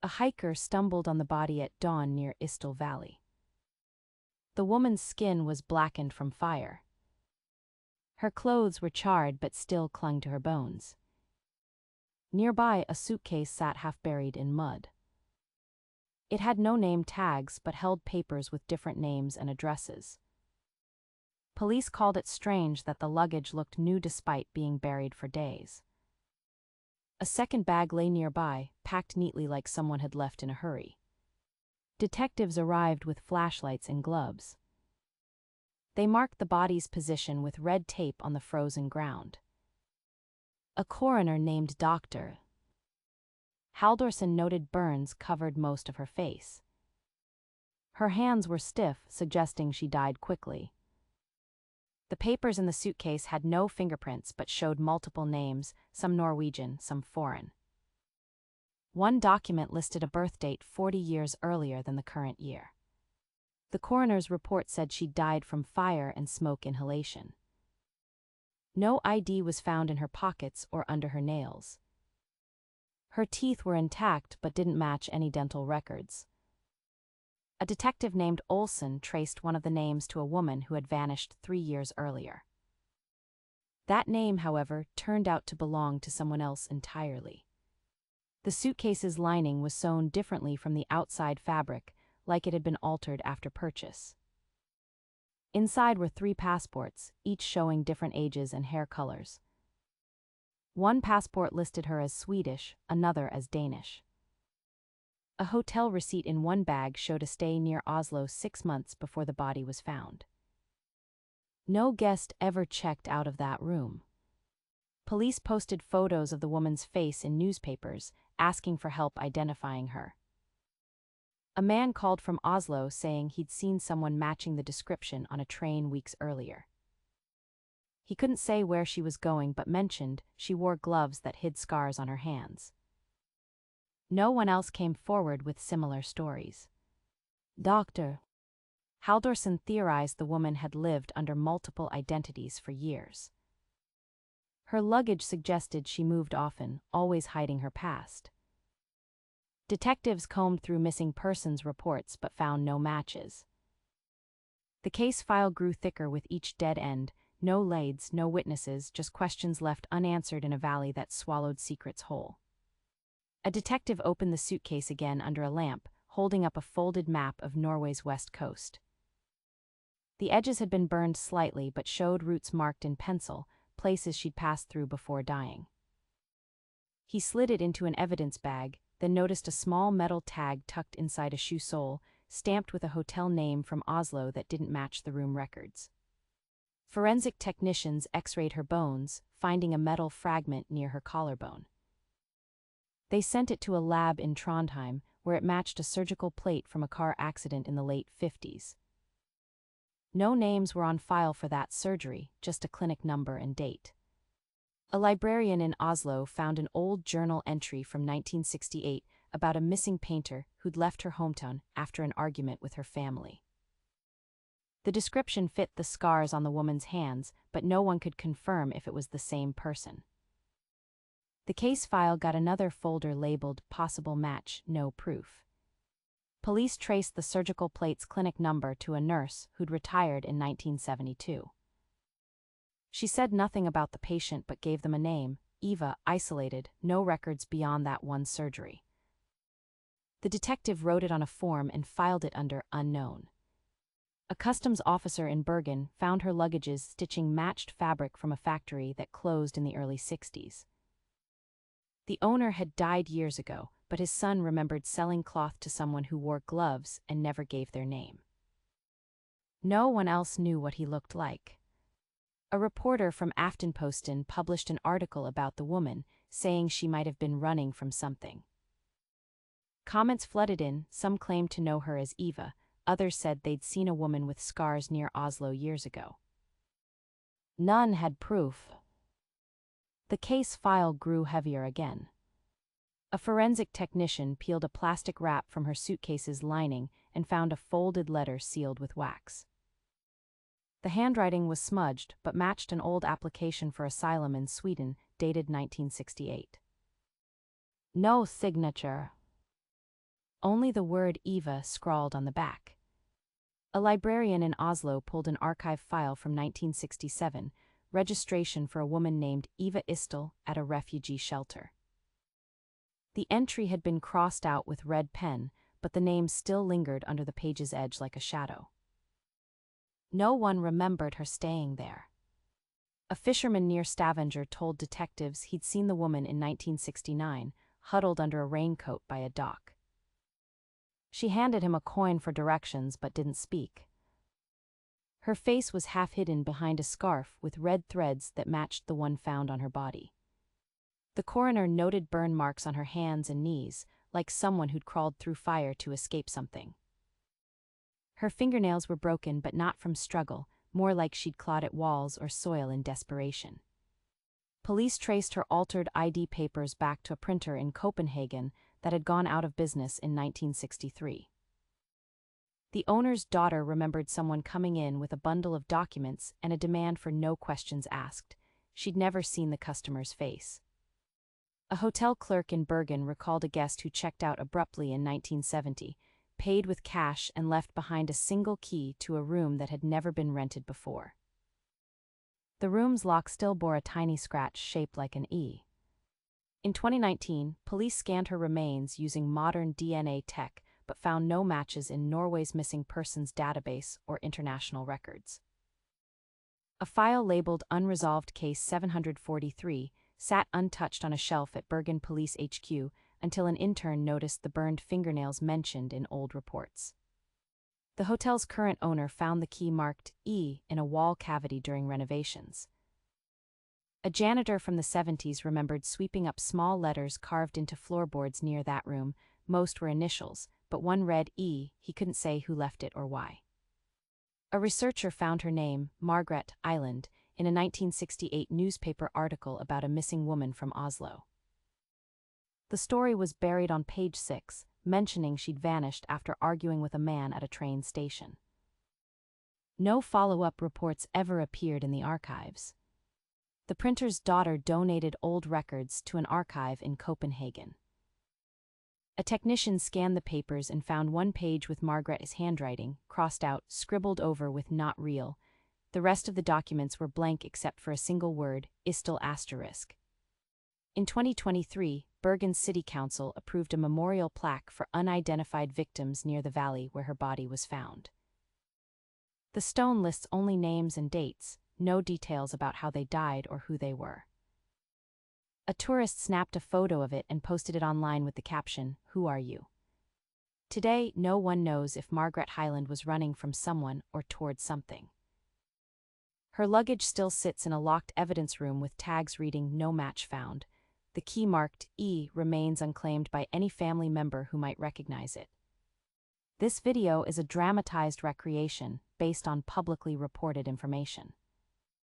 A hiker stumbled on the body at dawn near Isdal Valley. The woman's skin was blackened from fire. Her clothes were charred but still clung to her bones. Nearby, a suitcase sat half buried in mud. It had no name tags but held papers with different names and addresses. Police called it strange that the luggage looked new despite being buried for days. A second bag lay nearby, packed neatly like someone had left in a hurry. Detectives arrived with flashlights and gloves. They marked the body's position with red tape on the frozen ground. A coroner named Dr. Halldorson noted burns covered most of her face. Her hands were stiff, suggesting she died quickly. The papers in the suitcase had no fingerprints but showed multiple names, some Norwegian, some foreign. One document listed a birth date 40 years earlier than the current year. The coroner's report said she died from fire and smoke inhalation. No ID was found in her pockets or under her nails. Her teeth were intact but didn't match any dental records. A detective named Olsen traced one of the names to a woman who had vanished 3 years earlier. That name, however, turned out to belong to someone else entirely. The suitcase's lining was sewn differently from the outside fabric, like it had been altered after purchase. Inside were 3 passports, each showing different ages and hair colors. One passport listed her as Swedish, another as Danish. A hotel receipt in one bag showed a stay near Oslo 6 months before the body was found. No guest ever checked out of that room. Police posted photos of the woman's face in newspapers, asking for help identifying her. A man called from Oslo saying he'd seen someone matching the description on a train weeks earlier. He couldn't say where she was going but mentioned she wore gloves that hid scars on her hands. No one else came forward with similar stories. Dr. Halldorson theorized the woman had lived under multiple identities for years. Her luggage suggested she moved often, always hiding her past. Detectives combed through missing persons reports but found no matches. The case file grew thicker with each dead end, no leads, no witnesses, just questions left unanswered in a valley that swallowed secrets whole. A detective opened the suitcase again under a lamp, holding up a folded map of Norway's west coast. The edges had been burned slightly but showed routes marked in pencil, places she'd passed through before dying. He slid it into an evidence bag, then noticed a small metal tag tucked inside a shoe sole, stamped with a hotel name from Oslo that didn't match the room records. Forensic technicians x-rayed her bones, finding a metal fragment near her collarbone. They sent it to a lab in Trondheim, where it matched a surgical plate from a car accident in the late 50s. No names were on file for that surgery, just a clinic number and date. A librarian in Oslo found an old journal entry from 1968 about a missing painter who'd left her hometown after an argument with her family. The description fit the scars on the woman's hands, but no one could confirm if it was the same person. The case file got another folder labeled Possible Match, No Proof. Police traced the surgical plate's clinic number to a nurse who'd retired in 1972. She said nothing about the patient but gave them a name, Eva, isolated, no records beyond that one surgery. The detective wrote it on a form and filed it under Unknown. A customs officer in Bergen found her luggages stitching matched fabric from a factory that closed in the early 60s. The owner had died years ago, but his son remembered selling cloth to someone who wore gloves and never gave their name. No one else knew what he looked like. A reporter from Aftenposten published an article about the woman, saying she might have been running from something. Comments flooded in, some claimed to know her as Eva, others said they'd seen a woman with scars near Oslo years ago. None had proof. The case file grew heavier again. A forensic technician peeled a plastic wrap from her suitcase's lining and found a folded letter sealed with wax. The handwriting was smudged but matched an old application for asylum in Sweden dated 1968. No signature. only the word Eva scrawled on the back. A librarian in Oslo pulled an archive file from 1967, registration for a woman named Eva Isdal at a refugee shelter. The entry had been crossed out with red pen, but the name still lingered under the page's edge like a shadow. No one remembered her staying there. A fisherman near Stavanger told detectives he'd seen the woman in 1969, huddled under a raincoat by a dock. She handed him a coin for directions but didn't speak. Her face was half hidden behind a scarf with red threads that matched the one found on her body. The coroner noted burn marks on her hands and knees, like someone who'd crawled through fire to escape something. Her fingernails were broken but not from struggle, more like she'd clawed at walls or soil in desperation. Police traced her altered ID papers back to a printer in Copenhagen that had gone out of business in 1963. The owner's daughter remembered someone coming in with a bundle of documents and a demand for no questions asked. She'd never seen the customer's face. A hotel clerk in Bergen recalled a guest who checked out abruptly in 1970, paid with cash and left behind a single key to a room that had never been rented before. The room's lock still bore a tiny scratch shaped like an E. In 2019, police scanned her remains using modern DNA tech but found no matches in Norway's missing persons database or international records. A file labeled Unresolved Case 743 sat untouched on a shelf at Bergen Police HQ until an intern noticed the burned fingernails mentioned in old reports. The hotel's current owner found the key marked E in a wall cavity during renovations. A janitor from the 70s remembered sweeping up small letters carved into floorboards near that room. Most were initials, but one read E. He couldn't say who left it or why. A researcher found her name, Margrethe Island, in a 1968 newspaper article about a missing woman from Oslo. The story was buried on page 6, mentioning she'd vanished after arguing with a man at a train station. No follow-up reports ever appeared in the archives. The printer's daughter donated old records to an archive in Copenhagen. A technician scanned the papers and found one page with Margrethe's handwriting, crossed out, scribbled over with "not real." The rest of the documents were blank except for a single word, Isdal asterisk. In 2023, Bergen's City Council approved a memorial plaque for unidentified victims near the valley where her body was found. The stone lists only names and dates, no details about how they died or who they were. A tourist snapped a photo of it and posted it online with the caption, "Who are you?" Today, no one knows if Margrethe Hyland was running from someone or toward something. Her luggage still sits in a locked evidence room with tags reading "No match found." The key marked E remains unclaimed by any family member who might recognize it. This video is a dramatized recreation based on publicly reported information.